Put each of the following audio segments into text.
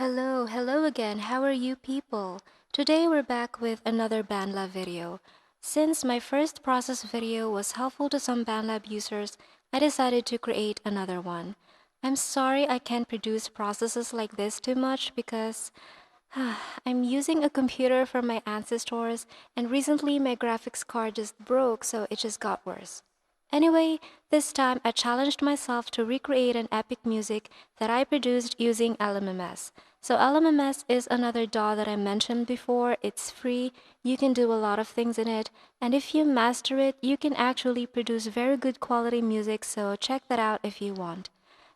Hello again. How are you people? Today we're back with another BandLab video. Since my first process video was helpful to some BandLab users, I decided to create another one. I'm sorry I can't produce processes like this too much because I'm using a computer from my ancestors and recently my graphics card just broke, so it just got worse. Anyway, this time I challenged myself to recreate an epic music that I produced using LMMS. So LMMS is another DAW that I mentioned before. It's free, you can do a lot of things in it, and if you master it, you can actually produce very good quality music, so check that out if you want.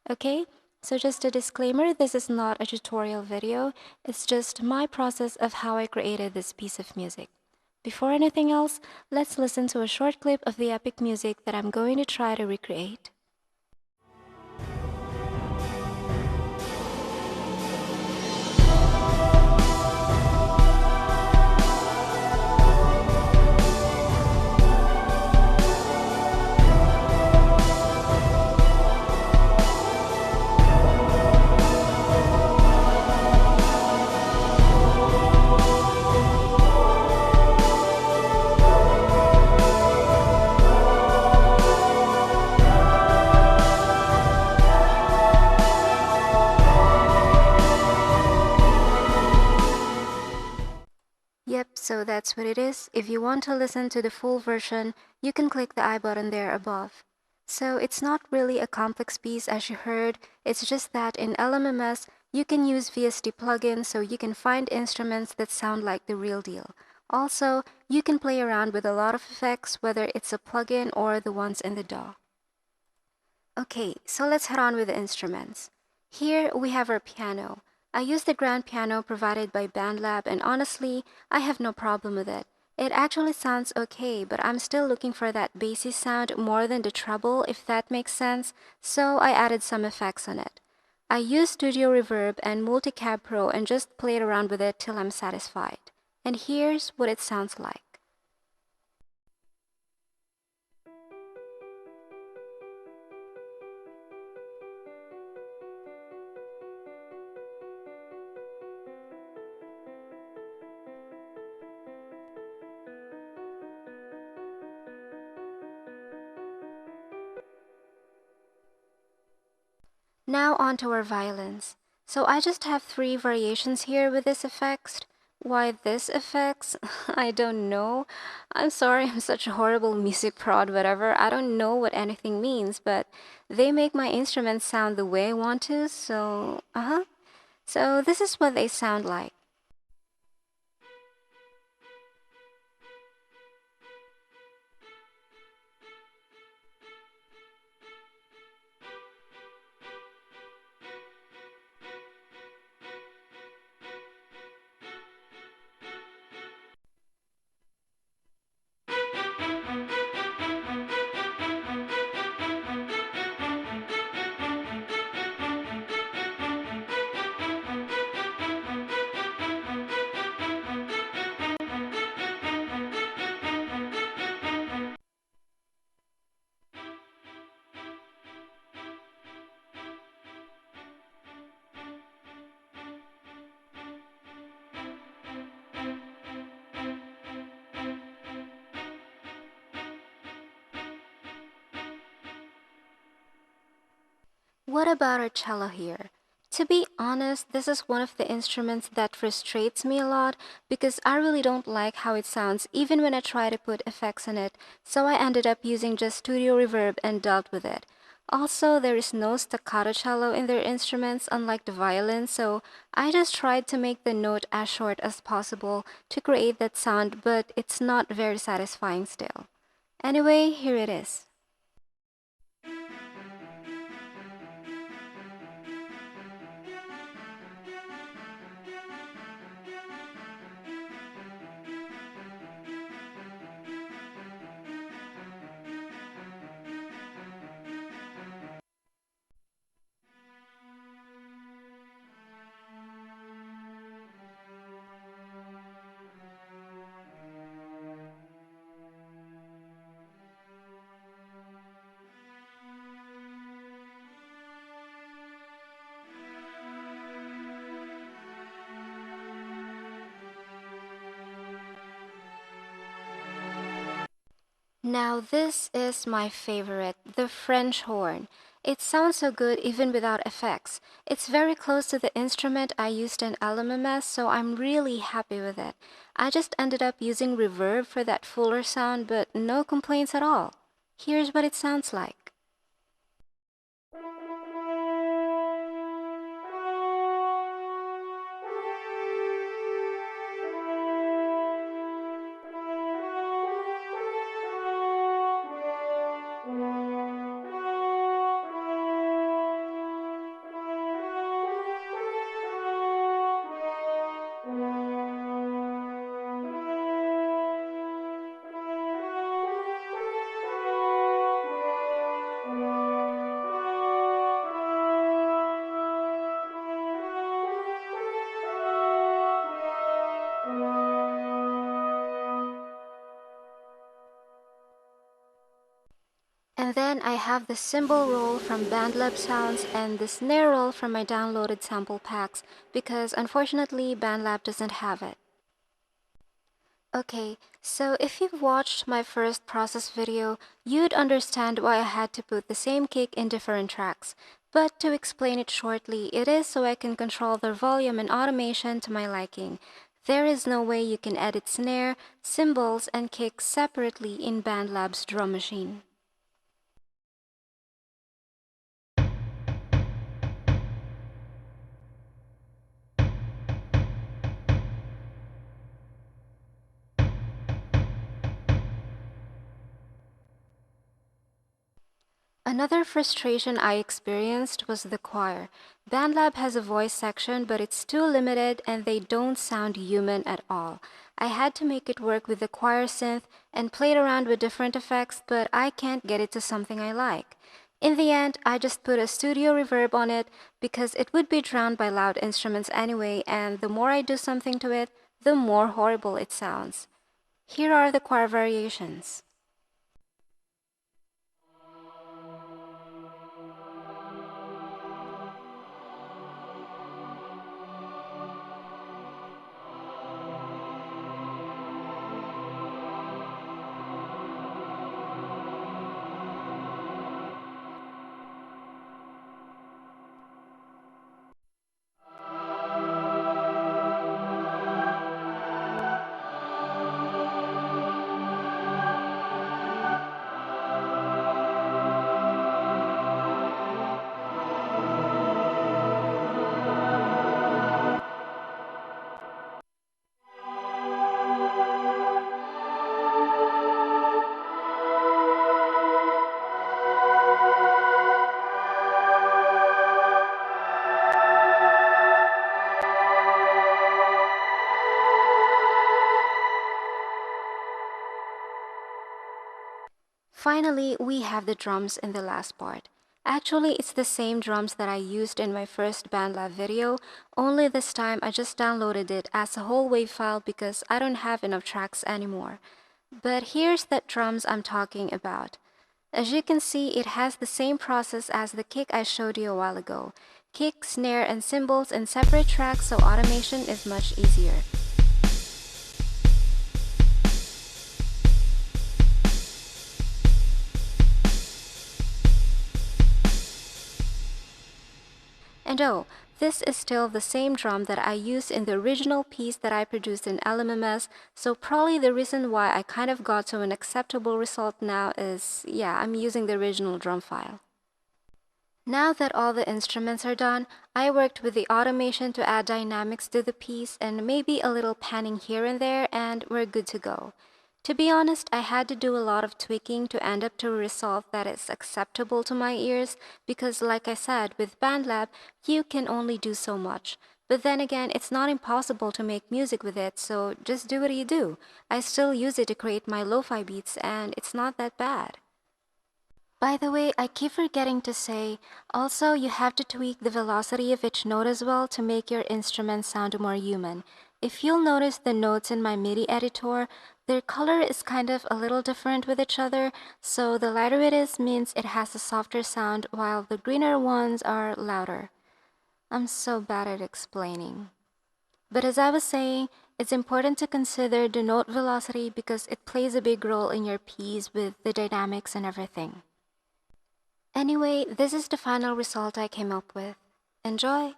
Okay, so just a disclaimer, this is not a tutorial video, it's just my process of how I created this piece of music. Before anything else, let's listen to a short clip of the epic music that I'm going to try to recreate. Yep, so that's what it is. If you want to listen to the full version, you can click the I button there above. So it's not really a complex piece as you heard, it's just that in LMMS, you can use VST plugins so you can find instruments that sound like the real deal. Also, you can play around with a lot of effects, whether it's a plugin or the ones in the DAW. Okay, so let's head on with the instruments. Here we have our piano. I use the grand piano provided by BandLab, and honestly, I have no problem with it. It actually sounds okay, but I'm still looking for that bassy sound more than the treble, if that makes sense, so I added some effects on it. I used Studio Reverb and Multicab Pro and just played around with it till I'm satisfied. And here's what it sounds like. Now on to our violins. So I just have 3 variations here with this effects. Why this effects? I don't know. I'm sorry, I'm such a horrible music prod, whatever. I don't know what anything means, but they make my instruments sound the way I want to, so So this is what they sound like. What about our cello here? To be honest, this is one of the instruments that frustrates me a lot because I really don't like how it sounds even when I try to put effects on it, so I ended up using just Studio Reverb and dealt with it. Also, there is no staccato cello in their instruments unlike the violin, so I just tried to make the note as short as possible to create that sound, but it's not very satisfying still. Anyway, here it is. Now this is my favorite, the French horn. It sounds so good even without effects. It's very close to the instrument I used in LMMS, so I'm really happy with it. I just ended up using reverb for that fuller sound, but no complaints at all. Here's what it sounds like. And then I have the cymbal roll from BandLab Sounds and the snare roll from my downloaded sample packs because unfortunately BandLab doesn't have it. Okay, so if you've watched my first process video, you'd understand why I had to put the same kick in different tracks. But to explain it shortly, it is so I can control their volume and automation to my liking. There is no way you can edit snare, cymbals, and kicks separately in BandLab's drum machine. Another frustration I experienced was the choir. BandLab has a voice section, but it's too limited and they don't sound human at all. I had to make it work with the choir synth and played around with different effects, but I can't get it to something I like. In the end, I just put a studio reverb on it because it would be drowned by loud instruments anyway, and the more I do something to it, the more horrible it sounds. Here are the choir variations. Finally, we have the drums in the last part. Actually, it's the same drums that I used in my first BandLab video, only this time I just downloaded it as a whole WAV file because I don't have enough tracks anymore. But here's the drums I'm talking about. As you can see, it has the same process as the kick I showed you a while ago. Kick, snare, and cymbals in separate tracks so automation is much easier. And oh, this is still the same drum that I used in the original piece that I produced in LMMS, so probably the reason why I kind of got to an acceptable result now is, yeah, I'm using the original drum file. Now that all the instruments are done, I worked with the automation to add dynamics to the piece and maybe a little panning here and there, and we're good to go. To be honest, I had to do a lot of tweaking to end up to a result that is acceptable to my ears because, like I said, with BandLab, you can only do so much. But then again, it's not impossible to make music with it, so just do what you do. I still use it to create my lo-fi beats, and it's not that bad. By the way, I keep forgetting to say, also you have to tweak the velocity of each note as well to make your instrument sound more human. If you'll notice the notes in my MIDI editor, their color is kind of a little different with each other, so the lighter it is means it has a softer sound while the greener ones are louder. I'm so bad at explaining. But as I was saying, it's important to consider the note velocity because it plays a big role in your piece with the dynamics and everything. Anyway, this is the final result I came up with. Enjoy!